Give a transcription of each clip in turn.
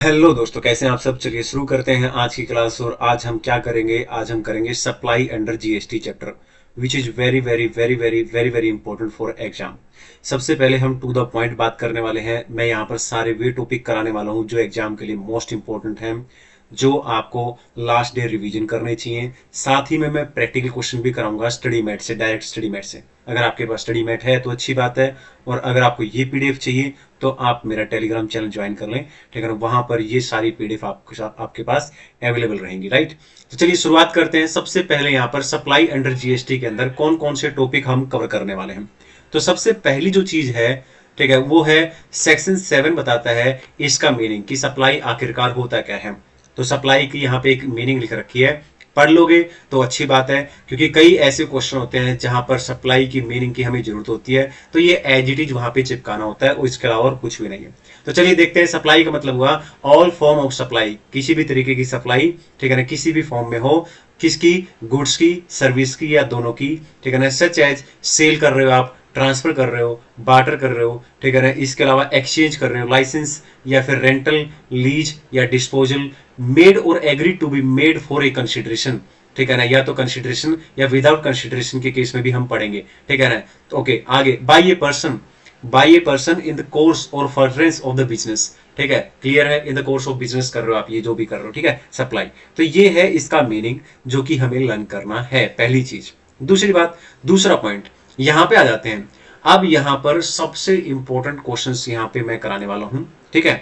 Hello दोस्तों, कैसे हैं आप सब। चलिए शुरू करते हैं आज की क्लास। और आज हम क्या करेंगे, आज हम करेंगे supply under GST chapter, which is very very very very very very important for exam. सबसे पहले हम टू द पॉइंट बात करने वाले हैं। मैं यहाँ पर सारे वे टॉपिक कराने वाला हूँ जो एग्जाम के लिए मोस्ट इंपॉर्टेंट हैं, जो आपको लास्ट डे रिवीजन करने चाहिए। साथ ही में मैं प्रैक्टिकल क्वेश्चन भी कराऊंगा स्टडी मैट से, डायरेक्ट स्टडी मैट से। अगर आपके पास स्टडी मैट है तो अच्छी बात है, और अगर आपको ये पीडीएफ चाहिए तो आप मेरा टेलीग्राम चैनल ज्वाइन कर लें, ठीक है ना। वहां पर ये सारी पीडीएफ आपके पास अवेलेबल रहेंगी, राइट। तो चलिए शुरुआत करते हैं। सबसे पहले यहाँ पर सप्लाई अंडर जीएसटी के अंदर कौन कौन से टॉपिक हम कवर करने वाले हैं। तो सबसे पहली जो चीज है, ठीक है, वो है सेक्शन 7 बताता है इसका मीनिंग कि सप्लाई आखिरकार होता क्या है। तो सप्लाई की यहाँ पे एक मीनिंग लिख रखी है, पढ़ लोगे तो अच्छी बात है, क्योंकि कई ऐसे क्वेश्चन होते हैं जहां पर सप्लाई की मीनिंग की हमें जरूरत होती है, तो ये एज इट इज वहां पे चिपकाना होता है, और इसके अलावा और कुछ भी नहीं है। तो चलिए देखते हैं। सप्लाई का मतलब हुआ ऑल फॉर्म ऑफ सप्लाई, किसी भी तरीके की सप्लाई, ठीक है ना, किसी भी फॉर्म में हो, किसकी, गुड्स की, सर्विस की, या दोनों की, ठीक है ना। सच एज सेल कर रहे हो आप, ट्रांसफर कर रहे हो, बार्टर कर रहे हो, ठीक है ना। इसके अलावा एक्सचेंज कर रहे हो, लाइसेंस या फिर रेंटल, लीज या डिस्पोजल, मेड और agree to be made for a consideration, ठीक है ना, या तो कंसिडरेशन या विदाउट कंसिडरेशन के केस में भी हम पढ़ेंगे, ठीक है ना। तो ओके, आगे by a person in the course और फर्दरेंस ऑफ द बिजनेस, ठीक है, क्लियर है। In the course of business कर रहे हो आप, ये जो भी कर रहे हो, ठीक है, सप्लाई। तो ये है इसका मीनिंग जो कि हमें लर्न करना है, पहली चीज। दूसरी बात, दूसरा पॉइंट यहां पे आ जाते हैं। अब यहां पर सबसे इंपॉर्टेंट क्वेश्चंस यहां पे मैं कराने वाला हूं, ठीक है।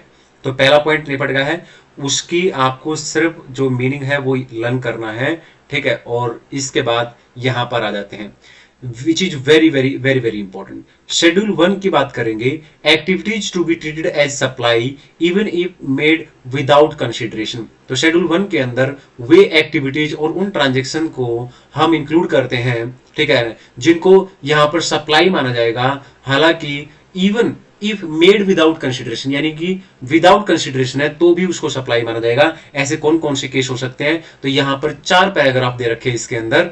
तो पहला पॉइंट निपट गया है, उसकी आपको सिर्फ जो मीनिंग है वो लर्न करना है, ठीक है। और इसके बाद यहां पर आ जाते हैं which is very very very very important. Schedule 1 की बात करेंगे, activities to be treated as supply even if made without consideration. तो शेड्यूल 1 के अंदर वे एक्टिविटीज और उन ट्रांजेक्शन को हम इंक्लूड करते हैं, ठीक है, जिनको यहां पर सप्लाई माना जाएगा, हालांकि even if made without consideration, यानी कि विदाउट कंसिडरेशन है तो भी उसको सप्लाई माना जाएगा। ऐसे कौन कौन से केस हो सकते हैं, तो यहां पर 4 पैराग्राफ दे रखे हैं इसके अंदर,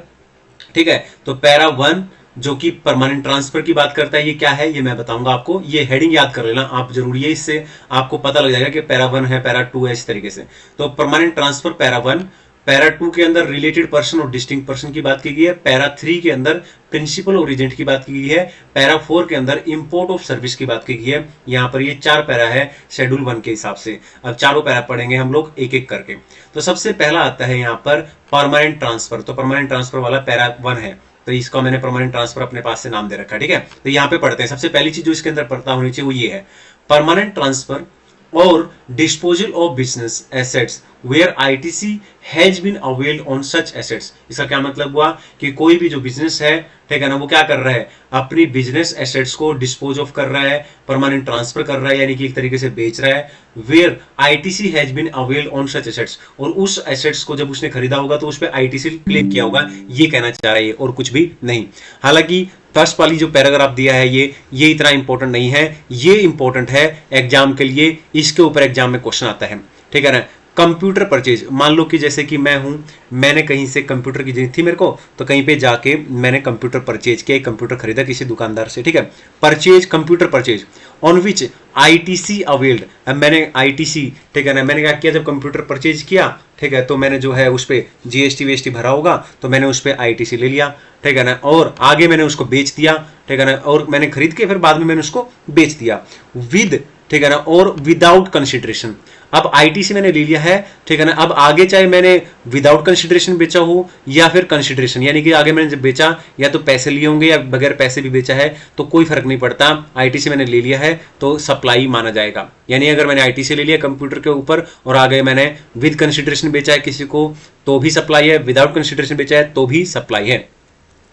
ठीक है। तो पैरा 1 जो कि परमानेंट ट्रांसफर की बात करता है, ये क्या है ये मैं बताऊंगा आपको, ये हेडिंग याद कर लेना आप जरूरी है, इससे आपको पता लग जाएगा कि पैरा 1 है, पैरा 2 है, इस तरीके से। तो परमानेंट ट्रांसफर पैरा 1, पैरा 2 के अंदर रिलेटेड पर्सन और डिस्टिंक्ट पर्सन की बात की गई है, पैरा 3 के अंदर प्रिंसिपल और एजेंट की बात की गई है, पैरा 4 के अंदर इंपोर्ट ऑफ सर्विस की बात की गई है। यहां पर ये 4 पैरा है शेड्यूल 1 के हिसाब से। अब चारों पैरा पढ़ेंगे हम लोग एक एक करके। तो सबसे पहला आता है यहां पर परमानेंट ट्रांसफर। तो परमानेंट ट्रांसफर वाला पैरा 1 है, तो इसका मैंने परमानेंट ट्रांसफर अपने पास से नाम दे रखा है, ठीक है। तो यहां पे पढ़ते हैं। सबसे पहली चीज जो इसके अंदर पता होनी चाहिए वो ये है, परमानेंट ट्रांसफर और disposal of business assets where ITC has been availed on such assets. इसका क्या मतलब हुआ कि कोई भी जो बिजनेस है, ठीक है ना, वो क्या कर रहा है, अपनी बिजनेस एसेट्स को डिस्पोज ऑफ कर रहा है, परमानेंट ट्रांसफर कर रहा है, यानी कि एक तरीके से बेच रहा है। Where ITC has been availed on such assets, और उस एसेट्स को जब उसने खरीदा होगा तो उस पर आईटीसी क्लेम किया होगा, ये कहना चाह रहा है, और कुछ भी नहीं। हालांकि फर्स्ट वाली जो पैराग्राफ दिया है ये इतना इंपॉर्टेंट नहीं है, ये इंपॉर्टेंट है एग्जाम के लिए, इसके ऊपर एग्जाम में क्वेश्चन आता है, ठीक है ना। कंप्यूटर परचेज, मान लो कि जैसे कि मैं हूं, मैंने कहीं से कंप्यूटर की जरूरत थी मेरे को, तो कहीं पे जाके मैंने कंप्यूटर परचेज किया, कंप्यूटर खरीदा किसी दुकानदार से, ठीक है। Purchase, computer purchase on which ITC availed. अब मैंने आईटीसी, ठीक है ना, मैंने क्या किया, जब कंप्यूटर परचेज किया, ठीक है, तो मैंने जो है उस पर जीएसटी वीएसटी भरा होगा, तो मैंने उस पर आईटीसी ले लिया, ठीक है ना, और आगे मैंने उसको बेच दिया, ठीक है ना, और मैंने खरीद के फिर बाद में मैंने उसको बेच दिया विद, ठीक है ना, और विदाउट कंसिडरेशन। अब आईटीसी मैंने ले लिया है, ठीक है ना, अब आगे चाहे मैंने विदाउट कंसिडरेशन बेचा हो या फिर कंसिडरेशन, यानी कि आगे मैंने जब बेचा या तो पैसे लिए होंगे या बगैर पैसे भी बेचा है, तो कोई फर्क नहीं पड़ता, आईटीसी मैंने ले लिया है तो सप्लाई माना जाएगा। यानी अगर मैंने आईटीसी ले लिया कंप्यूटर के ऊपर और आगे मैंने विद कंसिडरेशन बेचा है किसी को तो भी सप्लाई है, विदाउट कंसिडरेशन बेचा है तो भी सप्लाई है।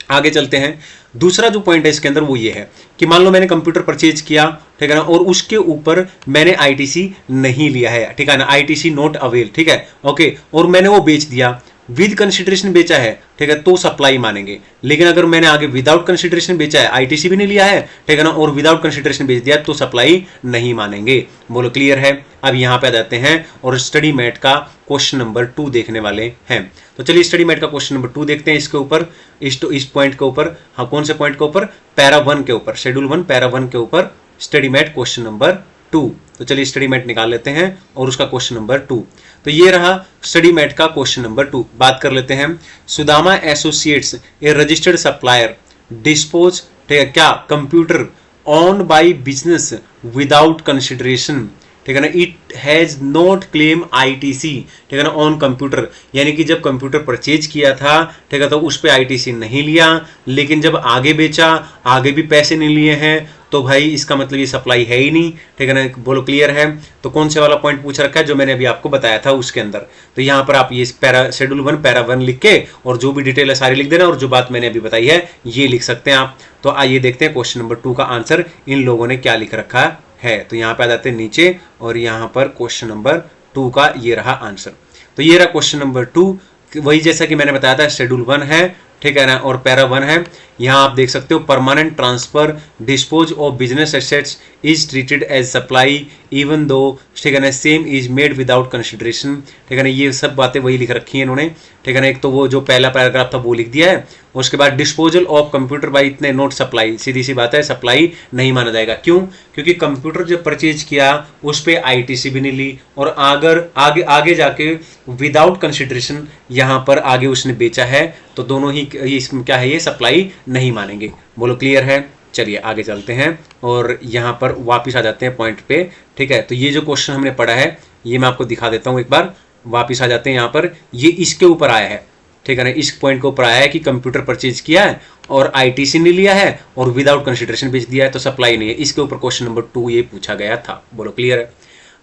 आगे चलते हैं। दूसरा जो पॉइंट है इसके अंदर वो ये है कि मान लो मैंने कंप्यूटर परचेज किया, ठीक है ना, और उसके ऊपर मैंने आईटीसी नहीं लिया है, ठीक है ना, आईटीसी नॉट अवेल, ठीक है, ओके, और मैंने वो बेच दिया, विद कंसिडरेशन बेचा है, ठीक है, तो सप्लाई मानेंगे। लेकिन अगर मैंने आगे विदाउट कंसिडरेशन बेचा है, आईटीसी भी नहीं लिया है, ठीक है ना, और विदाउट कंसिडरेशन बेच दिया, तो सप्लाई नहीं मानेंगे। बोलो क्लियर है। अब यहां पे आ जाते हैं और स्टडी मैट का क्वेश्चन नंबर 2 देखने वाले हैं। तो चलिए स्टडी मैट का क्वेश्चन नंबर 2 देखते हैं। इसके ऊपर इस पॉइंट के ऊपर, हाँ, कौन से पॉइंट के ऊपर, पैरा 1 के ऊपर, शेड्यूल 1 पैरा 1 के ऊपर स्टडी मैट क्वेश्चन नंबर 2। तो चलिए स्टडी मैट निकाल लेते हैं और उसका क्वेश्चन नंबर 2। तो ये रहा स्टडी मैट का क्वेश्चन नंबर 2। बात कर लेते हैं। सुदामा एसोसिएट्स ए रजिस्टर्ड सप्लायर डिस्पोज, ठीक है, क्या computer on by business without consideration, ठीक है ना, it has not claim ITC, ठीक है ना, ऑन कंप्यूटर, यानी कि जब कंप्यूटर परचेज किया था, ठीक है, तो उस पे आईटीसी नहीं लिया, लेकिन जब आगे बेचा, आगे भी पैसे नहीं लिए हैं, तो भाई इसका मतलब ये सप्लाई है ही नहीं, ठीक है ना। बोलो क्लियर है। तो कौन से वाला पॉइंट पूछ रखा है जो मैंने अभी आपको बताया था उसके अंदर। तो यहां पर आप ये पैरा शेड्यूल 1 पैरा 1 लिख के और जो भी डिटेल है सारी लिख देना, और जो बात मैंने अभी बताई है ये लिख सकते हैं आप। तो आइए देखते हैं क्वेश्चन नंबर 2 का आंसर इन लोगों ने क्या लिख रखा है। तो यहाँ पे आ जाते हैं नीचे और यहाँ पर क्वेश्चन नंबर 2 का ये रहा आंसर। तो ये रहा क्वेश्चन नंबर 2, वही जैसा कि मैंने बताया था शेड्यूल 1 है, ठीक है ना, और पैरा 1 है। यहाँ आप देख सकते हो permanent transfer dispose of business assets is treated as supply even though, ठीक है ना, same is made without consideration, ठीक है ना। ये सब बातें वही लिख रखी हैं इन्होंने, ठीक है ना। एक तो वो जो पहला पैराग्राफ था वो लिख दिया है, उसके बाद डिस्पोजल ऑफ कंप्यूटर बाय इतने नोट सप्लाई, सीधी सी बात है सप्लाई नहीं माना जाएगा। क्यों? क्योंकि कंप्यूटर जब परचेज किया उस पर आईटीसी भी नहीं ली, और आगे आगे जाके विदाउट कंसिडरेशन यहाँ पर आगे उसने बेचा है, तो दोनों ही इसमें क्या है, ये सप्लाई नहीं मानेंगे। बोलो क्लियर है। चलिए आगे चलते हैं और यहाँ पर वापस आ जाते हैं पॉइंट पे, ठीक है। तो ये जो क्वेश्चन हमने पढ़ा है ये मैं आपको दिखा देता हूँ एक बार। वापस आ जाते हैं यहाँ पर, ये इसके ऊपर आया है, ठीक है ना, इस पॉइंट के ऊपर आया है कि कंप्यूटर परचेज किया है और आईटीसी नहीं लिया है और विदाउट कंसिडरेशन बेच दिया है, तो सप्लाई नहीं है। इसके ऊपर क्वेश्चन नंबर 2 ये पूछा गया था। बोलो क्लियर है।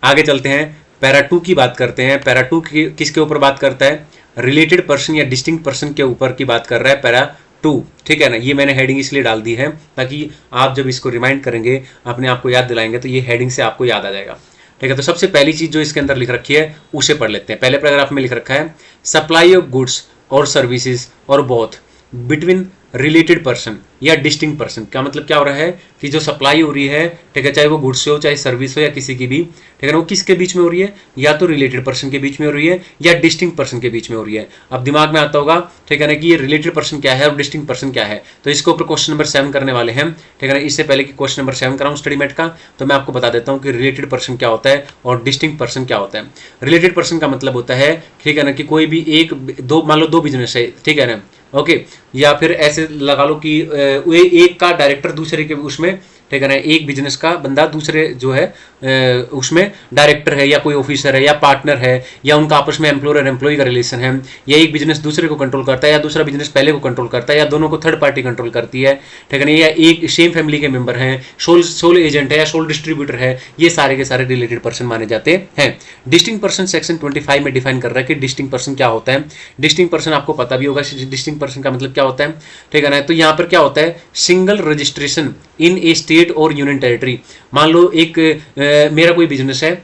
आगे चलते हैं, पैरा 2 की बात करते हैं। पैरा 2 किसके ऊपर बात करता है? रिलेटेड पर्सन या डिस्टिंक्ट पर्सन के ऊपर की बात कर रहा है पैरा 2, ठीक है ना। ये मैंने हेडिंग इसलिए डाल दी है ताकि आप जब इसको रिमाइंड करेंगे, अपने आप को याद दिलाएंगे, तो ये हेडिंग से आपको याद आ जाएगा, ठीक है। तो सबसे पहली चीज जो इसके अंदर लिख रखी है उसे पढ़ लेते हैं। पहले पैराग्राफ में लिख रखा है सप्लाई ऑफ गुड्स और सर्विसेज और बोथ बिटवीन रिलेटेड पर्सन या डिस्टिंक्ट पर्सन। क्या मतलब क्या हो रहा है कि जो सप्लाई हो रही है, ठीक है, चाहे वो गुड्स हो चाहे सर्विस हो या किसी की भी, ठीक है ना, वो किसके बीच में हो रही है? या तो रिलेटेड पर्सन के बीच में हो रही है या डिस्टिंक्ट पर्सन के बीच में हो रही है। अब दिमाग में आता होगा, ठीक है ना, कि ये रिलेटेड पर्सन क्या है और डिस्टिंक्ट पर्सन क्या है। तो इसके ऊपर क्वेश्चन नंबर 7 करने वाले हैं, ठीक है ना। इससे पहले कि क्वेश्चन नंबर 7 कराऊं स्टडी मेट का, तो मैं आपको बता देता हूं कि रिलेटेड पर्सन क्या होता है और डिस्टिंक्ट पर्सन क्या होता है। रिलेटेड पर्सन का मतलब होता है, ठीक है ना, कि कोई भी एक दो, मान लो 2 बिजनेस है, ठीक है ना, ओके, या फिर ऐसे लगा लो कि एक का डायरेक्टर दूसरे के उसमें, ठीक है ना, एक बिजनेस का बंदा दूसरे जो है उसमें डायरेक्टर है या कोई ऑफिसर है या पार्टनर है, या उनका आपस में एम्प्लॉयर और एम्प्लॉय का रिलेशन है, या एक बिजनेस दूसरे को कंट्रोल करता है या दूसरा बिजनेस पहले को कंट्रोल करता है, या दोनों को थर्ड पार्टी कंट्रोल करती है, ठीक है ना, या एक सेम फैमिली के मेंबर हैं, सोल एजेंट है या सोल डिस्ट्रीब्यूटर है, ये सारे के सारे रिलेटेड पर्सन माने जाते हैं। डिस्टिंक्ट पर्सन सेक्शन 25 में डिफाइन कर रहा है कि डिस्टिंक्ट पर्सन क्या होता है। डिस्टिंक्ट पर्सन आपको पता भी होगा डिस्टिंक्ट पर्सन का मतलब क्या होता है, ठीक है ना। तो यहाँ पर क्या होता है, single registration in A state और यूनियन टेरिटरी। मान लो एक मेरा कोई बिजनेस है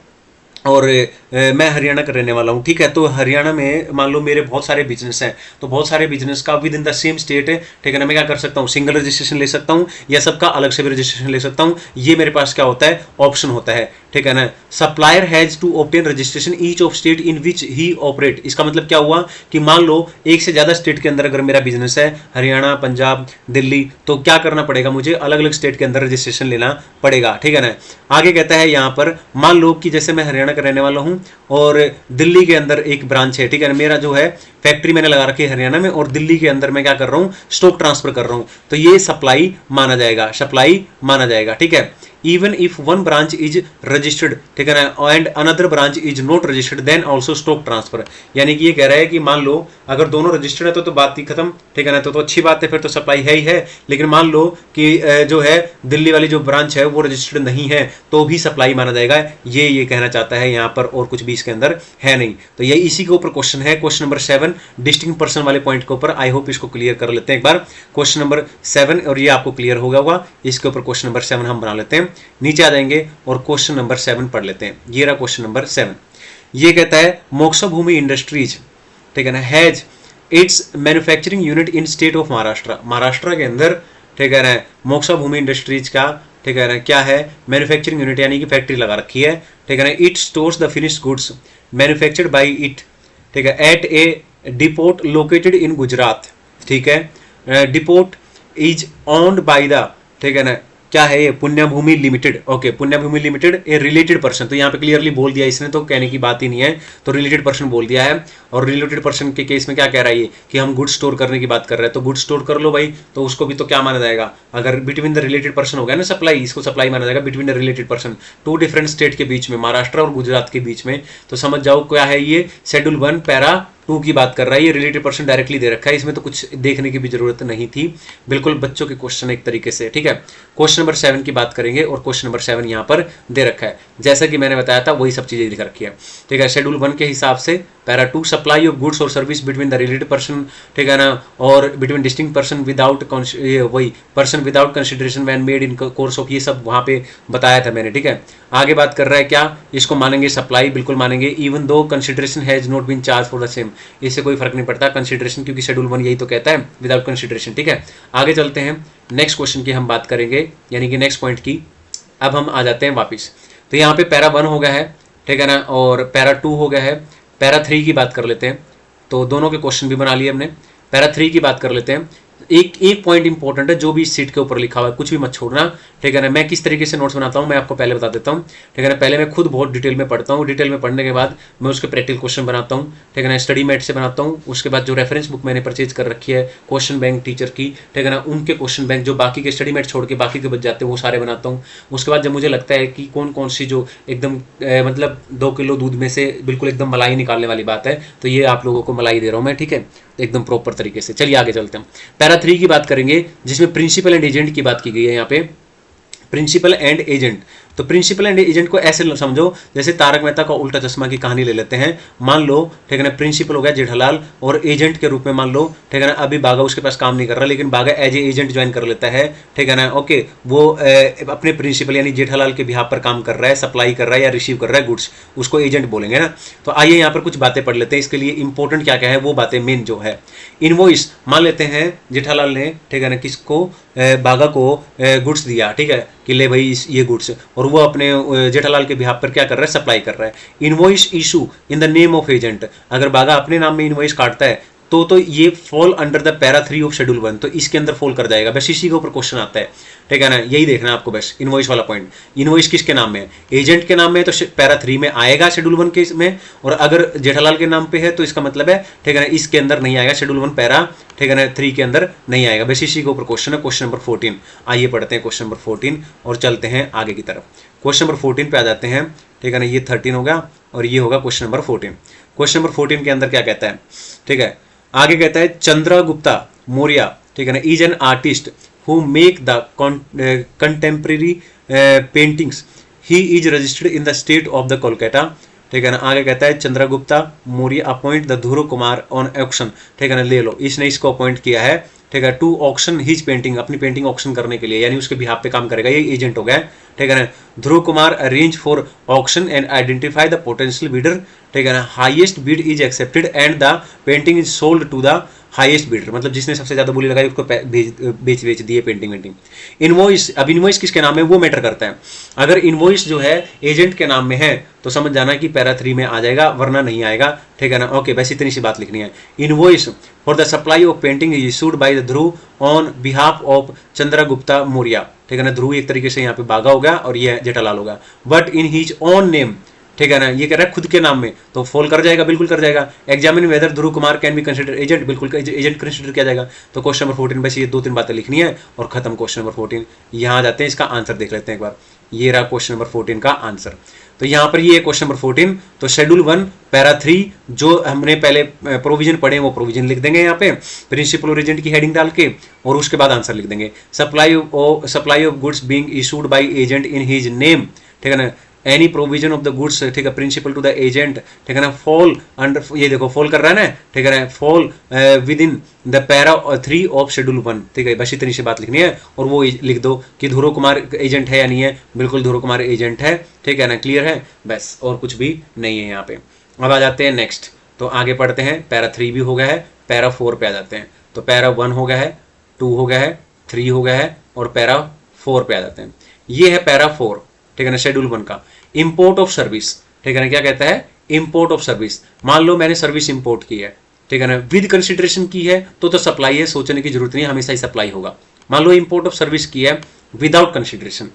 और मैं हरियाणा का रहने वाला हूँ, ठीक है। तो हरियाणा में मान लो मेरे बहुत सारे बिजनेस हैं, तो बहुत सारे बिजनेस का with in the same state है, ठीक है ना, मैं क्या कर सकता हूँ, सिंगल रजिस्ट्रेशन ले सकता हूँ या सबका अलग से भी रजिस्ट्रेशन ले सकता हूँ। ये मेरे पास क्या होता है, ऑप्शन होता है, ठीक है ना। Supplier has to obtain registration each of state in which he operate. इसका मतलब क्या हुआ कि मान लो एक से ज्यादा स्टेट के अंदर अगर मेरा बिजनेस है, हरियाणा, पंजाब, दिल्ली, तो क्या करना पड़ेगा, मुझे अलग अलग स्टेट के अंदर रजिस्ट्रेशन लेना पड़ेगा, ठीक है ना। आगे कहता है यहाँ पर, मान लो कि जैसे मैं हरियाणा का रहने वाला हूँ और दिल्ली के अंदर एक ब्रांच है, ठीक है ना, मेरा जो है फैक्ट्री मैंने लगा रखी है हरियाणा में और दिल्ली के अंदर मैं क्या कर रहा हूँ, स्टॉक ट्रांसफर कर रहा हूँ, तो ये सप्लाई माना जाएगा, सप्लाई माना जाएगा, ठीक है। even if one branch is registered, ठीक है ना, and another branch is not registered, then also stock transfer। यानी कि ये कह रहा है कि मान लो अगर दोनों रजिस्टर्ड है तो बात ही खत्म, ठीक है ना, तो अच्छी बात है, फिर तो सप्लाई है ही है। लेकिन मान लो कि जो है दिल्ली वाली जो ब्रांच है वो रजिस्टर्ड नहीं है तो भी सप्लाई माना जाएगा। ये कहना चाहता है यहाँ पर, और कुछ भी इसके अंदर है नहीं। तो ये इसी के ऊपर क्वेश्चन है, क्वेश्चन नंबर 7 डिस्टिंक्ट पर्सन वाले पॉइंट के ऊपर। आई होप इसको क्लियर कर लेते हैं एक बार, क्वेश्चन नंबर 7, और ये आपको क्लियर हो गया होगा। इसके ऊपर क्वेश्चन नंबर 7 हम बना लेते हैं, नीचे आ जाएंगे और क्वेश्चन नंबर 7 पढ़ लेते हैं। ये रहा क्वेश्चन नंबर 7। ये कहता है मोक्सा भूमि इंडस्ट्रीज, ठीक है ना, has its manufacturing unit in state of Maharashtra. Maharashtra के अंदर, ठीक है ना, मोक्सा भूमि इंडस्ट्रीज का, ठीक है ना, क्या है, मैन्युफैक्चरिंग यूनिट यानी कि फैक्ट्री लगा रखी है, ठीक है ना। It stores the finished goods manufactured by it, ठीक है, at a depot located in Gujarat, ठीक है। Depot is owned by the, ठीक है ना, क्या है ये, Punyabhumi limited. Okay, Punyabhumi limited a related person, तो यहाँ पे क्लियरली बोल दिया इसने, तो कहने की बात ही नहीं है, तो रिलेटेड पर्सन बोल दिया है। और रिलेटेड पर्सन के केस में क्या कह रहा है ये कि हम गुड स्टोर करने की बात कर रहे हैं, तो गुड स्टोर कर लो भाई, तो उसको भी तो क्या माना जाएगा, अगर बिटवीन द रिलेटेड पर्सन हो गया ना सप्लाई, इसको सप्लाई माना जाएगा between the related person, two different state के बीच में, महाराष्ट्र और गुजरात के बीच में। तो समझ जाओ क्या है ये, शेड्यूल 1 पैरा 2 की बात कर रहा है, ये रिलेटेड पर्सन डायरेक्टली दे रखा है, इसमें तो कुछ देखने की भी जरूरत नहीं थी, बिल्कुल बच्चों के क्वेश्चन एक तरीके से, ठीक है। क्वेश्चन नंबर 7 की बात करेंगे और क्वेश्चन नंबर 7 यहाँ पर दे रखा है, जैसा कि मैंने बताया था वही सब चीजें लिख रखी है, ठीक है। शेड्यूल 1 के हिसाब से पैरा 2 सप्लाई ऑफ गुड्स और service between the related person, ठीक है ना, और बिटवीन डिस्टिंक्ट पर्सन विदाउट वही person without consideration when made in course of, ये सब वहां पे बताया था मैंने, ठीक है। आगे बात कर रहा है क्या, इसको मानेंगे सप्लाई, बिल्कुल मानेंगे, even though consideration has not been charge for the same, इससे कोई फर्क नहीं पड़ता कंसिडरेशन, क्योंकि शेड्यूल 1 यही तो कहता है विदाउट कंसिडरेशन, ठीक है। आगे चलते हैं, नेक्स्ट क्वेश्चन की हम बात करेंगे, यानी कि नेक्स्ट पॉइंट की। अब हम आ जाते हैं वापिस, तो यहाँ पे पैरा 1 हो गया है, ठीक है ना, और पैरा 2 हो गया है। पैरा 3 की बात कर लेते हैं, तो दोनों के क्वेश्चन भी बना लिए हमने। पैरा 3 की बात कर लेते हैं, एक पॉइंट इंपॉर्टेंट है, जो भी सीट के ऊपर लिखा हुआ है कुछ भी मत छोड़ना, ठीक है ना। मैं किस तरीके से नोट्स बनाता हूँ मैं आपको पहले बता देता हूँ, ठीक है ना। पहले मैं खुद बहुत डिटेल में पढ़ता हूँ, डिटेल में पढ़ने के बाद मैं उसके प्रैक्टिकल क्वेश्चन बनाता हूँ, ठीक है ना, स्टडी मैट से बनाता हूँ। उसके बाद जो रेफरेंस बुक मैंने परचेज कर रखी है क्वेश्चन बैंक टीचर की, ठीक है ना, उनके क्वेश्चन बैंक जो बाकी के स्टडी मैट छोड़ के बाकी के बच जाते हैं वो सारे बनाता हूँ। उसके बाद जब मुझे लगता है कि कौन कौन सी जो एकदम मतलब 2 किलो दूध में से बिल्कुल एकदम मलाई निकालने वाली बात है, तो ये आप लोगों को मलाई दे रहा हूँ मैं, ठीक है, एकदम प्रॉपर तरीके से। चलिए आगे चलते हैं, पैरा 3 की बात करेंगे, जिसमें प्रिंसिपल एंड एजेंट की बात की गई है। यहाँ पे प्रिंसिपल एंड एजेंट, तो प्रिंसिपल एंड एजेंट को ऐसे समझो जैसे तारक मेहता का उल्टा चश्मा की कहानी ले लेते हैं। मान लो, ठीक है ना, प्रिंसिपल हो गया जेठालाल, और एजेंट के रूप में मान लो, ठीक है ना, अभी बागा उसके पास काम नहीं कर रहा, लेकिन बागा एज ए एजेंट ज्वाइन कर लेता है, ठीक है ना। ओके, वो अपने प्रिंसिपल यानी जेठालाल के बिहाफ पर काम कर रहा है, सप्लाई कर रहा है या रिसीव कर रहा है गुड्स, उसको एजेंट बोलेंगे ना। तो आइए यहाँ पर कुछ बातें पढ़ लेते हैं, इसके लिए इंपॉर्टेंट क्या क्या है वो बातें मेन जो है। इनवॉइस मान लेते हैं जेठालाल ने, ठीक है ना, किसको, बागा को गुड्स दिया, ठीक है, कि ले भाई ये गुड्स, और वो अपने जेठालाल के बिहाफ पर क्या कर रहा है, सप्लाई कर रहा है। Invoice issue in the name of agent, अगर बागा अपने नाम में इनवॉइस काटता है तो ये fall under the para 3 of schedule 1, तो इसके अंदर फॉल कर जाएगा। बस इसी के ऊपर क्वेश्चन आता है, ठीक है ना, यही देखना है आपको बस, इनवॉइस वाला पॉइंट। इनवॉइस किसके नाम में है, एजेंट के नाम में है, तो पैरा 3 में आएगा शेड्यूल 1 के में, और अगर जेठालाल के नाम पे है तो इसका मतलब है, ठीक है ना, इसके अंदर नहीं आएगा, शेड्यूल 1 पैरा, ठीक है ना, 3 के अंदर नहीं आएगा। बस इसी के ऊपर क्वेश्चन है, क्वेश्चन नंबर 14। आइए पढ़ते हैं क्वेश्चन नंबर 14 और चलते हैं आगे की तरफ। क्वेश्चन नंबर 14 पे आ जाते हैं, ठीक है ना, ये 13 होगा और ये होगा क्वेश्चन नंबर 14। क्वेश्चन नंबर 14 के अंदर क्या कहता है, ठीक है, आगे कहता है चंद्रगुप्ता मौर्य, ठीक है ना, is an artist who make the contemporary paintings, he is registered in the state of the Kolkata, ठीक है ना। आगे कहता है Chandragupta Maurya appoint the Dhruv Kumar on auction, ठीक है ना, ले लो, इसने इसको अपॉइंट किया है, ठीक है, टू ऑक्शन हिज पेंटिंग, अपनी पेंटिंग ऑक्शन करने के लिए, यानी उसके बिहाफ पे काम करेगा, ये एजेंट हो गया, ठीक है ना। Dhruv Kumar arrange for auction and identify the potential bidder, ठीक है ना, highest bid is accepted and the painting is sold to the highest bidder, मतलब जिसने सबसे ज्यादा बोली लगाई उसको बेच दिए पेंटिंग। इनवॉइस, अब इनवॉइस किसके नाम है वो मैटर करता है। अगर इनवॉइस जो है एजेंट के नाम में है तो समझ जाना कि पैरा 3 में आ जाएगा, वरना नहीं आएगा, ठीक है ना। ओके, बस इतनी सी बात लिखनी है। Invoice for the supply of painting is issued by the Dhruv on behalf of Chandragupta Maurya, ठीक है ना। ध्रुव एक तरीके से यहाँ पे बागा होगा और ये जेठालाल होगा, but in his own name, ठीक है ना, ये कह रहा है खुद के नाम में, तो फॉल कर जाएगा, बिल्कुल कर जाएगा। Examine whether Dhruv Kumar can be consider agent, बिल्कुल एजेंट कंसिडर किया जाएगा। तो क्वेश्चन नंबर 14 बस ये 2-3 बातें लिखनी है और खत्म क्वेश्चन नंबर 14। यहाँ जाते हैं, इसका आंसर देख लेते हैं एक बार। ये रहा क्वेश्चन नंबर 14 का आंसर। तो यहाँ पर ये क्वेश्चन नंबर 14, तो शेड्यूल 1 पैरा 3 जो हमने पहले प्रोविजन पढ़े वो प्रोविजन लिख देंगे यहाँ पे प्रिंसिपल और एजेंट की हेडिंग डाल के, और उसके बाद आंसर लिख देंगे। Supply of goods being issued by agent in his name, ठीक है ना, any provision of the goods, ठीक है, प्रिंसिपल टू द एजेंट, ठीक है ना, फॉल अंडर, ये देखो फॉल कर रहा है ना, ठीक है ना, fall with in the para 3 of schedule 1, ठीक है। बस इतनी सी बात लिखनी है और वो लिख दो कि ध्रुव कुमार एजेंट है या नहीं है, बिल्कुल ध्रुव कुमार एजेंट है, ठीक है ना, क्लियर है, बस और कुछ भी नहीं है यहाँ पे। अब आ जाते हैं नेक्स्ट, तो आगे पढ़ते हैं। पैरा 3 भी हो गया है, पैरा 4 पे आ जाते हैं। तो पैरा 1 हो गया है, 2 हो गया है, 3 हो गया है और पैरा 4 पे आ जाते हैं। ये है पैरा 4, ठीक है ना, शेड्यूल 1 का। इंपोर्ट ऑफ सर्विस, ठीक है ना, क्या कहता है, इंपोर्ट ऑफ सर्विस। मान लो मैंने सर्विस इंपोर्ट की है, ठीक है ना, विद कंसिडरेशन की है तो सप्लाई है, सोचने की जरूरत नहीं, हमेशा ही सप्लाई होगा। मान लो इंपोर्ट ऑफ सर्विस की है विदाउट कंसिडरेशन,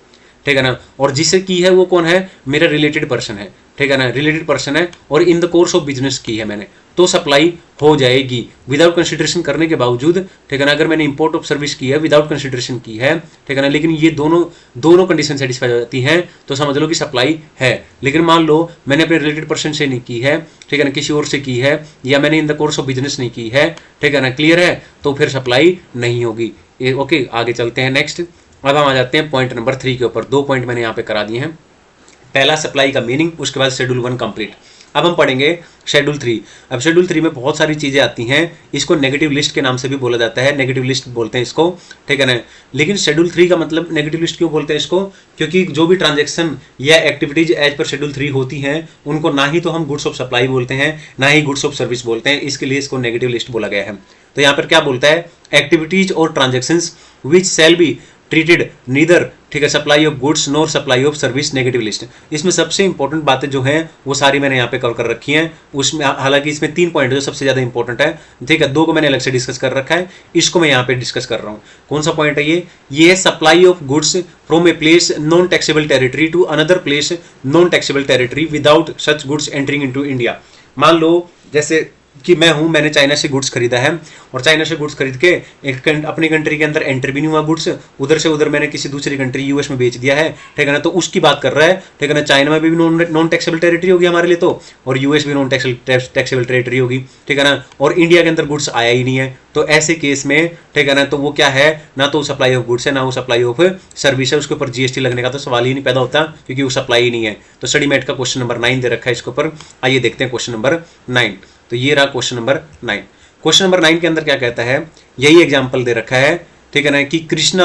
ठीक है ना। और जिसे की है वो कौन है, मेरा रिलेटेड पर्सन है, ठीक है ना, रिलेटेड पर्सन है, और इन द कोर्स ऑफ बिजनेस की है मैंने, तो सप्लाई हो जाएगी विदाउट कंसिडरेशन करने के बावजूद, ठीक है ना। अगर मैंने इंपोर्ट ऑफ सर्विस की है विदाउट कंसिडरेशन की है, ठीक है ना, लेकिन ये दोनों कंडीशन सेटिस्फाई हो जाती हैं, तो समझ लो कि सप्लाई है। लेकिन मान लो मैंने अपने रिलेटेड पर्सन से नहीं की है, ठीक है ना, किसी और से की है, या मैंने इन द कोर्स ऑफ बिजनेस नहीं की है, ठीक है ना, क्लियर है, तो फिर सप्लाई नहीं होगी। ओके, आगे चलते हैं नेक्स्ट। अब हम आ जाते हैं पॉइंट नंबर 3 के ऊपर। 2 पॉइंट मैंने यहाँ पे करा दिए हैं। पहला सप्लाई का मीनिंग, उसके बाद शेड्यूल 1 कंप्लीट। अब हम पढ़ेंगे शेड्यूल 3। अब शेड्यूल 3 में बहुत सारी चीज़ें आती हैं, इसको नेगेटिव लिस्ट के नाम से भी बोला जाता है, नेगेटिव लिस्ट बोलते हैं इसको, ठीक है ना। लेकिन शेड्यूल 3 का मतलब नेगेटिव लिस्ट क्यों बोलते हैं इसको, क्योंकि जो भी ट्रांजेक्शन या एक्टिविटीज एज पर शेड्यूल 3 होती हैं, उनको ना ही तो हम गुड्स ऑफ सप्लाई बोलते हैं, ना ही गुड्स ऑफ सर्विस बोलते हैं, इसके लिए इसको नेगेटिव लिस्ट बोला गया है। तो यहाँ पर क्या बोलता है, एक्टिविटीज और transactions which shall be treated neither, ठीक है, supply of goods nor supply of service, negative list. इसमें सबसे इंपॉर्टेंट बातें जो हैं वो सारी मैंने यहाँ पे कवर कर रखी हैं। उसमें हालांकि इसमें 3 पॉइंट जो सबसे ज्यादा इंपॉर्टेंट है, ठीक है, 2 को मैंने अलग से डिस्कस कर रखा है, इसको मैं यहाँ पे डिस्कस कर रहा हूँ। कौन सा पॉइंट है ये है supply of goods from a place non taxable territory to another place non taxable territory without such goods entering into India. मान लो जैसे कि मैंने चाइना से गुड्स खरीदा है, और चाइना से गुड्स खरीद के अपनी कंट्री के अंदर एंटर भी नहीं हुआ गुड्स, उधर से उधर मैंने किसी दूसरी कंट्री यूएस में बेच दिया है, ठीक है ना, तो उसकी बात कर रहा है, ठीक है ना। चाइना में भी नॉन टैक्सेबल टेरिटरी होगी हमारे लिए तो, और यूएस भी नॉन टैक्सेबल टेरिटरी होगी, ठीक है ना, और इंडिया के अंदर गुड्स आया ही नहीं है, तो ऐसे केस में, ठीक है ना, तो वो क्या है, ना तो सप्लाई ऑफ गुड्स है, ना वो सप्लाई ऑफ सर्विस है, उसके ऊपर जीएसटी लगने का तो सवाल ही नहीं पैदा होता, क्योंकि वो सप्लाई ही नहीं है। तो स्टडी मेट का क्वेश्चन नंबर 9 दे रखा है इसके ऊपर। आइए देखते हैं क्वेश्चन नंबर 9। तो ये रहा क्वेश्चन नंबर 9। क्वेश्चन नंबर 9 के अंदर क्या कहता है, यही एग्जांपल दे रखा है, ठीक है ना, कि कृष्णा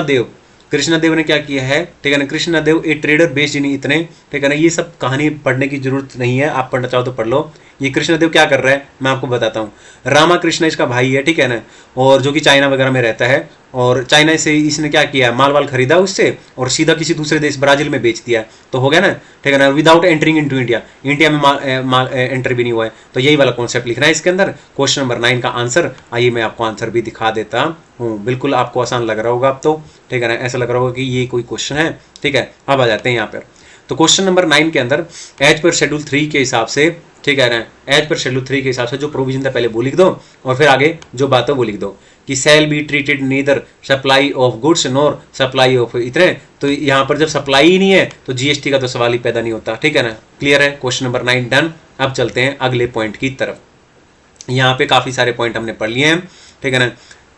देव ने क्या किया है, ठीक है ना, कृष्णा देव ए ट्रेडर बेस्ड इन इतने, ठीक है ना। ये सब कहानी पढ़ने की जरूरत नहीं है, आप पढ़ना चाहो तो पढ़ लो। ये कृष्णा देव क्या कर रहा है मैं आपको बताता हूँ। रामा कृष्णा इसका भाई है, ठीक है ना, और जो कि चाइना वगैरह में रहता है, और चाइना से इसने क्या किया, माल वाल खरीदा उससे और सीधा किसी दूसरे देश ब्राजील में बेच दिया, तो हो गया ना, ठीक है ना, without entering into India, India में माल एंटर भी नहीं हुआ है। तो यही वाला कॉन्सेप्ट लिखना है इसके अंदर। क्वेश्चन नंबर 9 का आंसर, आइए मैं आपको आंसर भी दिखा देता हूँ। बिल्कुल आपको आसान लग रहा होगा अब तो, ठीक है ना, ऐसा लग रहा होगा कि ये कोई क्वेश्चन है, ठीक है। अब आ जाते हैं यहाँ पर। तो क्वेश्चन नंबर 9 के अंदर एज पर शेड्यूल 3 के हिसाब से, ठीक है ना, एज पर शेड्यूल 3 के हिसाब से जो प्रोविजन था पहले वो लिख दो, और फिर आगे जो बात है वो लिख दो कि sale be treated neither supply of goods nor supply of इतने। तो यहाँ पर जब सप्लाई ही नहीं है तो जीएसटी का तो सवाल ही पैदा नहीं होता, ठीक है ना, क्लियर है। Question number 9 done. अब चलते हैं अगले पॉइंट की तरफ। यहाँ पे काफी सारे पॉइंट हमने पढ़ लिए हैं, ठीक है ना,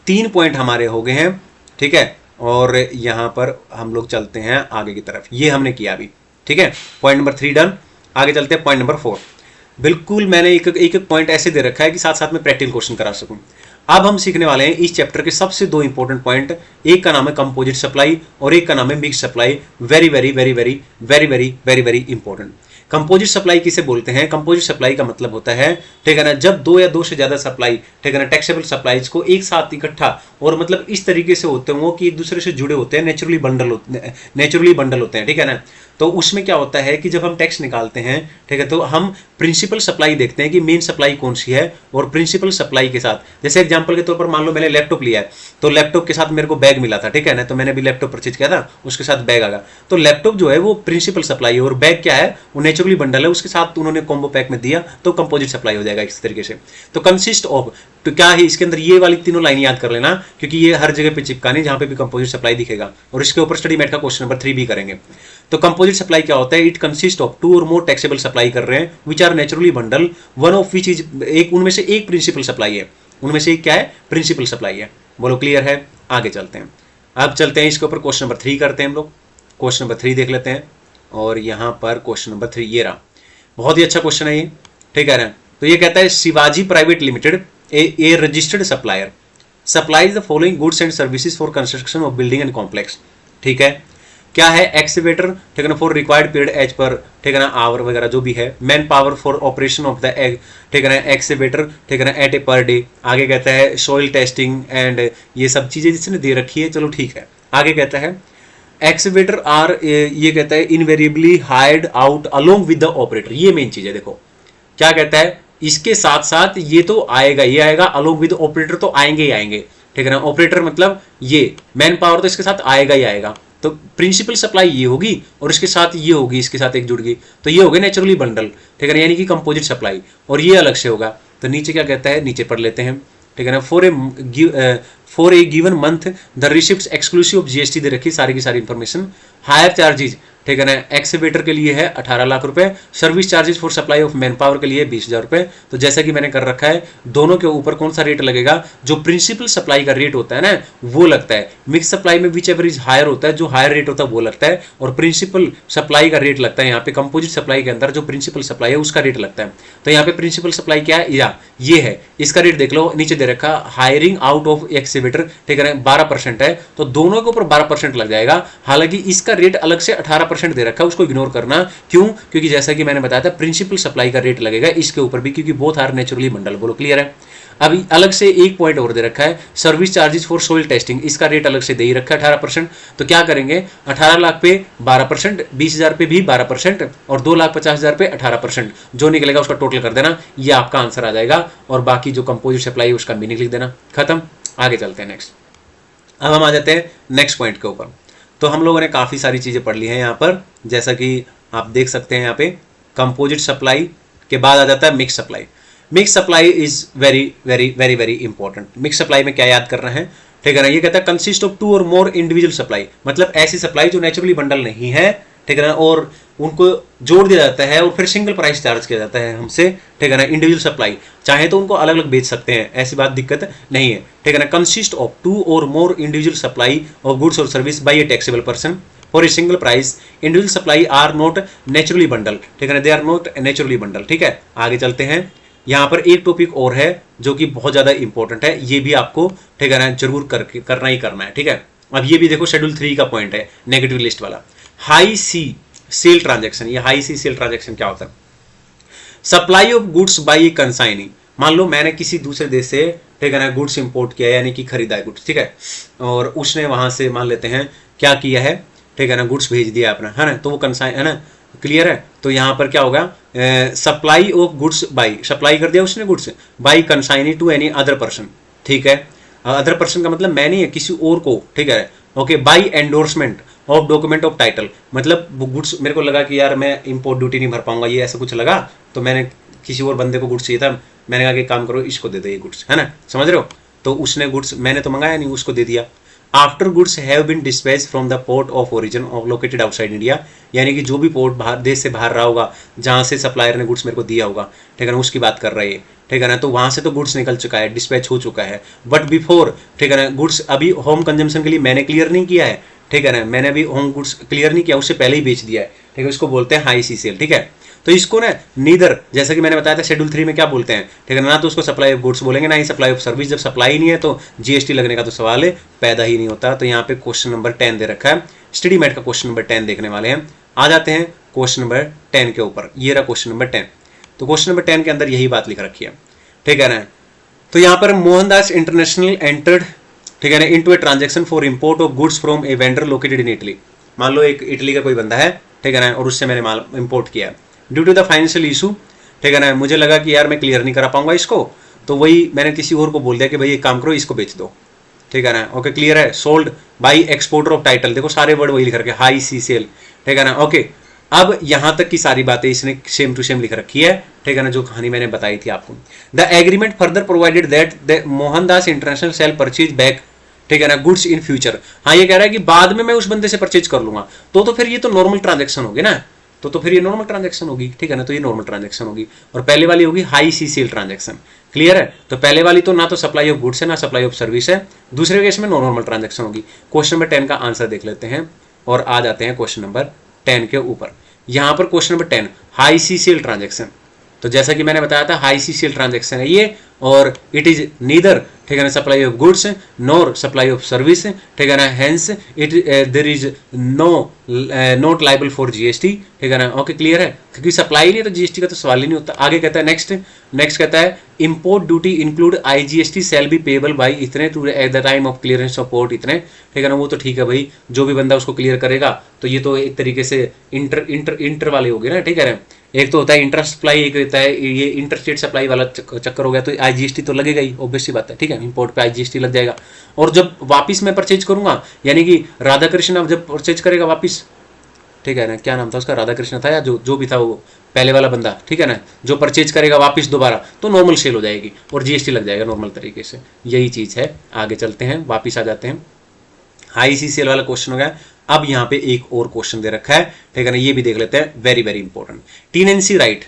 3 पॉइंट हमारे हो गए हैं, ठीक है, और यहाँ पर हम लोग चलते हैं आगे की तरफ। ये हमने किया अभी, ठीक है, पॉइंट नंबर 3 डन। आगे चलते हैं पॉइंट नंबर 4। बिल्कुल मैंने एक पॉइंट ऐसे दे रखा है कि साथ साथ में प्रैक्टिकल क्वेश्चन करा सकूं। अब हम सीखने वाले हैं इस चैप्टर के सबसे 2 इंपॉर्टेंट पॉइंट। एक का नाम है कंपोजिट सप्लाई और एक का नाम है mix supply. Very very very very very very very very important. Composite supply किसे बोलते हैं? कंपोजिट सप्लाई का मतलब होता है, ठीक है ना, जब 2 या 2 से ज्यादा सप्लाई, ठीक है ना, टैक्सेबल सप्लाईज को एक साथ इकट्ठा और मतलब इस तरीके से होते हैं वो कि एक दूसरे से जुड़े होते हैं, नेचुरली बंडल होते हैं, ठीक है ना। तो उसमें क्या होता है कि जब हम टैक्स निकालते हैं, ठीक है, तो हम प्रिंसिपल सप्लाई देखते हैं कि मेन सप्लाई कौन सी है, और प्रिंसिपल सप्लाई के साथ, जैसे एग्जांपल के तौर पर मान लो मैंने लैपटॉप लिया है, तो लैपटॉप के साथ मेरे को बैग मिला था, ठीक है ना, तो मैंने भी लैपटॉप परचेज किया था, उसके साथ बैग आ गया। तो लैपटॉप जो है वो प्रिंसिपल सप्लाई है और बैग क्या है, वो नेचुरली बंडल है, उसके साथ उन्होंने कॉम्बो पैक में दिया, तो कंपोजिट सप्लाई हो जाएगा इस तरीके से। तो कंसिस्ट ऑफ, तो क्या है इसके अंदर, ये वाली तीनों लाइन याद कर लेना, क्योंकि ये हर जगह पे चिपकानी जहां पे भी कंपोजिट सप्लाई दिखेगा, और इसके ऊपर स्टडी मेट का क्वेश्चन नंबर 3 भी करेंगे। तो कंपोजिट सप्लाई क्या होता है? इट कंसिस्ट ऑफ 2 और मोर टैक्सेबल सप्लाई कर रहे हैं which are naturally bundle, one of which is, एक उनमें से एक प्रिंसिपल सप्लाई है, उनमें से एक क्या है, प्रिंसिपल सप्लाई है। बोलो क्लियर है? आगे चलते हैं। अब चलते हैं इसके ऊपर क्वेश्चन नंबर 3 करते हैं हम लोग। क्वेश्चन नंबर 3 देख लेते हैं, और यहां पर क्वेश्चन नंबर 3 ये रहा, बहुत ही अच्छा क्वेश्चन है ये, ठीक है ना। तो ये कहता है Shivaji private limited A registered supplier supplies the following goods and services for construction of building and complex. ठीक है, क्या है? एक्सीवेटर, ठीक है ना, for required period as per, ठीक है ना, आवर वगैरह जो भी है, man power for operation of the egg, ठीक है ना, एक्सीवेटर, ठीक है ना, एट ए पर डे। आगे कहता है सॉइल टेस्टिंग एंड ये सब चीजें जिसने दे रखी है, चलो ठीक है। आगे कहता है एक्सीवेटर आर, ये कहता है invariably hired out along with the operator. ये मेन चीज है, देखो क्या कहता है, इसके साथ साथ ये तो आएगा, ये आएगा, अलोंग विद ऑपरेटर तो आएंगे ही आएंगे, ठीक है ना। ऑपरेटर मतलब ये मैन पावर तो इसके साथ आएगा ही आएगा, तो प्रिंसिपल सप्लाई ये होगी और इसके साथ ये होगी, इसके साथ एक जुड़ गई, तो ये हो गया नेचुरली बंडल, ठीक है ना, यानी कि कंपोजिट सप्लाई, और ये अलग से होगा। तो नीचे क्या कहता है, नीचे पढ़ लेते हैं, ठीक है ना। For a given month the receipts exclusive of GST दे रखी सारी की सारी इंफॉर्मेशन। हायर चार्जेज, ठीक है ना, एक्सकेवेटर के लिए है 18 लाख रुपए, service charges for supply of man power के लिए 20,000 रुपए। तो जैसा कि मैंने कर रखा है, दोनों के ऊपर कौन सा रेट लगेगा, जो प्रिंसिपल सप्लाई का रेट होता है ना वो लगता है। मिक्स सप्लाई में विच एवर इज हायर होता है, जो हायर रेट होता है वो लगता है, और प्रिंसिपल सप्लाई का रेट लगता है यहाँ पे। कंपोजिट सप्लाई के अंदर जो प्रिंसिपल सप्लाई है उसका रेट लगता है। तो यहाँ पे प्रिंसिपल सप्लाई क्या है, या ये है, इसका रेट देख लो, नीचे दे रखा हायरिंग आउट ऑफ एक्सकेवेटर, ठीक है ना, 12% है, तो दोनों के ऊपर 12% लग जाएगा। हालांकि इसका रेट अलग से 18% दे रखा है, उसको इग्नोर करना। क्यों? क्योंकि जैसा कि मैंने बताया था प्रिंसिपल सप्लाई का रेट लगेगा इसके ऊपर भी, क्योंकि बोथ आर नेचुरली बंडल। बोलो क्लियर है। अभी अलग से एक पॉइंट और दे रखा है, service charges for soil testing, इसका रेट अलग से दे ही रखा है 18%। तो क्या करेंगे, 18 लाख पे 12%, 20,000 पे भी 12%, और 2,50,000 पे 18%, जो निकलेगा उसका टोटल कर देना, ये आपका आंसर आ जाएगा। और बाकी जो कंपोजिट सप्लाई है उसका मीनिंग लिख देना, खत्म। आगे चलते हैं नेक्स्ट। अब हम आ जाते हैं नेक्स्ट पॉइंट के ऊपर। तो हम लोगों ने काफ़ी सारी चीज़ें पढ़ ली हैं यहाँ पर, जैसा कि आप देख सकते हैं यहाँ पे कंपोजिट सप्लाई के बाद आ जाता है mix supply. Mix supply is very very very very important. Mix supply में क्या याद करना है, ठीक है ना, ये कहता है कंसिस्ट ऑफ 2 और मोर इंडिविजुअल सप्लाई, मतलब ऐसी सप्लाई जो नेचुरली बंडल नहीं है, ठीक है ना, और उनको जोड़ दिया जाता है और फिर सिंगल प्राइस चार्ज किया जाता है हमसे, ठीक है ना। इंडिविजुअल सप्लाई चाहे तो उनको अलग अलग बेच सकते हैं, ऐसी बात दिक्कत नहीं है, ठीक है ना। कंसिस्ट ऑफ 2 और more individual supply of goods और service by a taxable person for a single price. Individual supply are not naturally bundle, ठीक है ना, they are not naturally bundle, ठीक है। आगे चलते हैं। यहाँ पर एक टॉपिक और है जो कि बहुत ज्यादा इंपॉर्टेंट है, ये भी आपको, ठीक है ना, जरूर करना ही करना है, ठीक है। अब ये भी देखो शेड्यूल 3 का पॉइंट है, नेगेटिव लिस्ट वाला। हाई सी सेल ट्रांजैक्शन, ये हाई सी सेल ट्रांजैक्शन क्या होता है, supply of goods by consignee. मान लो मैंने किसी दूसरे देश से, ठीक है ना, गुड्स इंपोर्ट किया, यानी कि खरीदा है गुड्स, ठीक है, और उसने वहां से मान लेते हैं क्या किया है, ठीक है ना, गुड्स भेज दिया अपना, है ना, तो वो कंसाइन है ना, क्लियर है। तो यहाँ पर क्या होगा, supply of goods by, supply कर दिया उसने goods by consignee to any other person, ठीक है। अदर पर्सन का मतलब मैं नहीं है, किसी और को, ठीक है, okay. By endorsement of document of title, मतलब गुड्स मेरे को लगा कि यार मैं इंपोर्ट ड्यूटी नहीं भर पाऊंगा, ये ऐसा कुछ लगा, तो मैंने किसी और बंदे को गुड्स चाहिए था, मैंने कहा कि काम करो इसको दे दो ये गुड्स, है ना, समझ रहे हो। तो उसने गुड्स, मैंने तो मंगाया नहीं, उसको दे दिया। After goods have been dispatch from the port of origin of located outside India, यानी कि जो भी पोर्ट बाहर देश से बाहर रहा होगा जहां से सप्लायर ने गुड्स मेरे को दिया होगा, ठीक है ना, उसकी बात कर रही है, ठीक है ना। तो वहां से तो गुड्स निकल चुका है, डिस्पैच हो चुका है, बट बिफोर, ठीक है ना, गुड्स अभी होम कंजम्पशन के लिए मैंने क्लियर नहीं किया है, ठीक है ना, मैंने अभी होम गुड्स क्लियर नहीं किया, उससे पहले ही बेच दिया है, ठीक है, इसको बोलते हैं हाई सी सेल, ठीक है। तो इसको ना नीदर, जैसा कि मैंने बताया था शेड्यूल 3 में क्या बोलते हैं, ठीक है ना तो उसको सप्लाई ऑफ गुड्स बोलेंगे, ना ही सप्लाई ऑफ सर्विस। जब सप्लाई नहीं है तो जीएसटी लगने का तो सवाल पैदा ही नहीं होता। तो यहाँ पे क्वेश्चन नंबर 10 दे रखा है, स्टडी मेट का क्वेश्चन नंबर 10 देखने वाले हैं। आ जाते हैं क्वेश्चन नंबर 10 के ऊपर, ये रहा क्वेश्चन नंबर 10। तो क्वेश्चन नंबर 10 के अंदर यही बात लिख रखी है, ठीक है ना। तो यहाँ पर मोहनदास इंटरनेशनल एंटर्ड, ठीक है ना, into a transaction for import of goods from a vendor located in Italy. मान लो एक इटली का कोई बंदा है, ठीक है ना, और उससे मैंने माल इंपोर्ट किया। Due to the financial issue, ठीक है ना, मुझे लगा कि यार मैं क्लियर नहीं करा पाऊंगा इसको, तो वही मैंने किसी और को बोल दिया कि भाई एक काम करो इसको बेच दो, ठीक है ना, ओके क्लियर है। Sold by exporter of title, देखो सारे वर्ड वही लिख रखे, हाई सी सेल, ठीक है ना, ओके। अब यहां तक की सारी बातें इसने सेम टू सेम लिख रखी है, ठीक है ना, जो कहानी मैंने बताई थी आपको। The agreement further provided that the Mohandas international cell purchase back, ठीक है ना, गुड्स इन फ्यूचर। हाँ ये कह रहा है कि बाद में मैं उस बंदे से परचेज कर लूंगा, तो फिर ये तो नॉर्मल ट्रांजेक्शन होगी ना, तो फिर ये नॉर्मल ट्रांजैक्शन होगी, ठीक है ना, तो ये नॉर्मल ट्रांजैक्शन होगी। और पहले वाली होगी हाई सी सेल ट्रांजैक्शन, क्लियर है। तो पहले वाली तो ना तो सप्लाई ऑफ गुड्स है ना सप्लाई ऑफ सर्विस है, दूसरे केस में नॉर्मल ट्रांजैक्शन होगी। क्वेश्चन नंबर 10 का आंसर देख लेते हैं और आ जाते हैं क्वेश्चन नंबर 10 के ऊपर। यहां पर क्वेश्चन नंबर 10 हाई सी सेल ट्रांजैक्शन, तो जैसा कि मैंने बताया था हाई सी सेल ट्रांजैक्शन है ये, और इट इज नीदर, ठीक है ना, supply of goods nor supply of service, ठीक है ना, hence it there is no not liable for GST, ठीक है ना, ओके क्लियर है, क्योंकि सप्लाई नहीं है तो जीएसटी का तो सवाल ही नहीं होता। आगे कहता है नेक्स्ट कहता है import duty include IGST shall be payable by इतने to at the time of clearance of port इतने, ठीक है ना। वो तो ठीक है भाई, जो भी बंदा उसको क्लियर करेगा तो ये तो एक तरीके से इंटर वाले हो गए ना, ठीक है ना। एक तो होता है इंटर सप्लाई, एक होता है ये इंटर स्टेट सप्लाई वाला चक्कर हो गया, तो IGST तो लगेगा ही, ऑब्वियस सी बात है, ठीक है। इंपोर्ट पे IGST लग जाएगा। और जब वापिस मैं परचेज करूंगा, यानी कि राधा कृष्ण अब जब परचेज करेगा वापिस, ठीक है ना, क्या नाम था उसका, राधा कृष्ण था या जो भी था वो पहले वाला बंदा, ठीक है ना, जो परचेज करेगा वापस दोबारा, तो नॉर्मल सेल हो जाएगी और GST लग जाएगा नॉर्मल तरीके से। यही चीज है। आगे चलते हैं, वापिस आ जाते हैं। हाई सी सेल वाला क्वेश्चन हो गया। अब यहाँ पे एक और क्वेश्चन दे रखा है, ठीक है ना, ये भी देख लेते हैं, very very important. Tenancy right.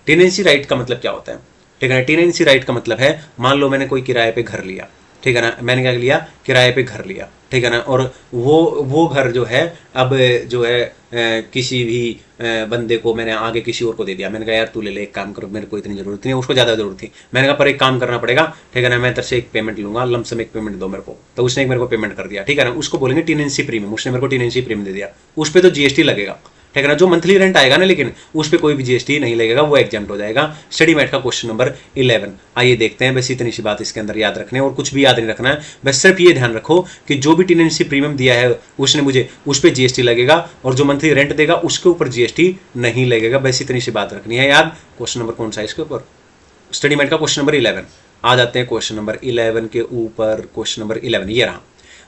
Tenancy right का मतलब क्या होता है, ठीक है ना। टेनेंसी राइट का मतलब है, मान लो मैंने कोई किराए पे घर लिया, ठीक है ना, मैंने क्या लिया, किराए पे घर लिया, ठीक है ना। और वो घर जो है, अब जो है किसी भी बंदे को मैंने आगे किसी और को दे दिया। मैंने कहा यार तू ले ले, एक काम करो, मेरे को इतनी जरूरत नहीं, उसको ज़्यादा जरूरत थी। मैंने कहा पर एक काम करना पड़ेगा, ठीक है ना, मैं तेरे से एक पेमेंट लूंगा, लमसम एक पेमेंट दो मेरे को। तो उसने एक मेरे को पेमेंट कर दिया, ठीक है ना। उसको बोलेंगे टेनेंसी प्रीमियम, उसने मेरे को टेनेंसी प्रीमियम दे दिया, उस पर तो GST लगेगा, ठीक है ना। जो मंथली रेंट आएगा ना, लेकिन उस पर कोई भी GST नहीं लगेगा, वो एग्जाम्प्ट हो जाएगा। स्टडी मैट का क्वेश्चन नंबर 11। आइए देखते हैं। बस इतनी सी बात इसके अंदर याद रखने, और कुछ भी याद नहीं रखना है, बस सिर्फ ये ध्यान रखो कि जो भी टेनेंसी प्रीमियम दिया है उसने मुझे, उस पर GST लगेगा, और जो मंथली रेंट देगा उसके ऊपर GST नहीं लगेगा। बस इतनी सी बात रखनी है याद। क्वेश्चन नंबर कौन सा है इसके ऊपर, स्टडी मैट का क्वेश्चन नंबर 11। आ जाते हैं क्वेश्चन नंबर 11 के ऊपर। क्वेश्चन नंबर 11 ये रहा।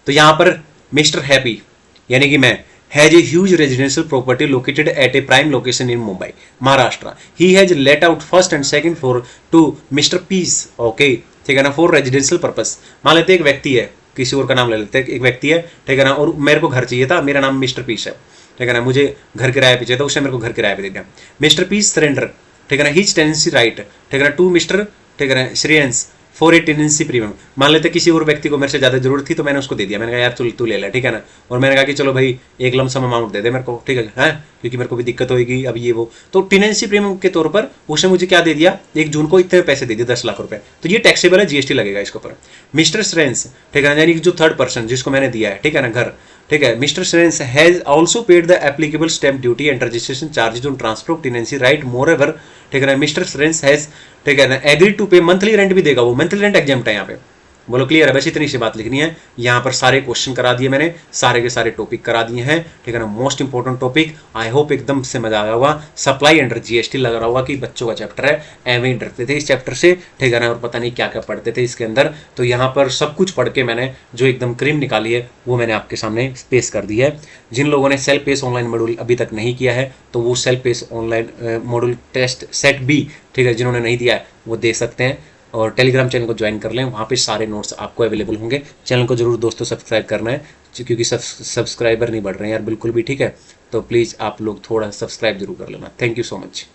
तो यहां पर मिस्टर हैप्पी यानी कि मैं, has a huge residential property located at a prime location in Mumbai, Maharashtra. He has let out first and second floor to Mr. Peace, okay, ठीक है ना, for residential purpose. मान लेते हैं एक व्यक्ति है, किसी और का नाम ले लेते हैं, एक व्यक्ति है, ठीक है ना, और मेरे को घर चाहिए था, मेरा नाम मिस्टर पीस है, ठीक है ना, मुझे घर किराए पे चाहिए था, उसने मेरे को घर किराए पे दे दिया। मिस्टर पीस सरेंडर, ठीक है ना, हिज टेनेंसी राइट, ठीक है ना, टू मिस्टर, ठीक है ना, Shreyans for a tenancy premium. मान लेते किसी और व्यक्ति को मेरे से ज्यादा जरूरत थी, तो मैंने उसको दे दिया। मैंने कहा यार चल तू ले ले, ठीक है ना। और मैंने कहा कि चलो भाई एक लमसम अमाउंट दे दे मेरे को, ठीक है, क्योंकि मेरे को भी दिक्कत होगी अब ये वो। तो टेनेंसी प्रीमियम के तौर पर उसने मुझे क्या दे दिया, 1 जून को इतने पैसे दे दिए, 10 लाख रुपए। तो ये टैक्सेबल है, GST लगेगा इसके ऊपर। मिस्टर श्रेंस, ठीक है ना, यानी कि जो थर्ड पर्सन जिसको मैंने दिया है, ठीक है ना, घर, ठीक है, Mr Shrens has also paid the applicable stamp duty and registration charges on transfer of tenancy right more ever, ठीक है ना। मिस्टर श्रेंस हैज, ठीक है ना, agreed to pay monthly rent भी देगा, वो मंथली रेंट एग्जाम्प्ट है यहाँ पे। बोलो क्लियर है। बस इतनी सी बात लिखनी है। यहाँ पर सारे क्वेश्चन करा दिए मैंने, सारे के सारे टॉपिक करा दिए हैं, ठीक है ना। Most important topic, I hope एकदम से मजा आया होगा। सप्लाई अंडर GST लग रहा होगा कि बच्चों का चैप्टर है, एवं ही डरते थे इस चैप्टर से, ठीक है ना, और पता नहीं क्या क्या पढ़ते थे इसके अंदर। तो यहाँ पर सब कुछ पढ़ के मैंने जो एकदम क्रीम निकाली है वो मैंने आपके सामने पेश कर दी है। जिन लोगों ने सेल्फ पेस ऑनलाइन मॉड्यूल अभी तक नहीं किया है, तो वो self pace online module test set B, ठीक है, जिन्होंने नहीं दिया है वो दे सकते हैं। और टेलीग्राम चैनल को ज्वाइन कर लें, वहाँ पे सारे नोट्स आपको अवेलेबल होंगे। चैनल को जरूर दोस्तों सब्सक्राइब करना है, क्योंकि सब्सक्राइबर नहीं बढ़ रहे हैं यार बिल्कुल भी, ठीक है। तो प्लीज़ आप लोग थोड़ा सब्सक्राइब जरूर कर लेना। Thank you so much.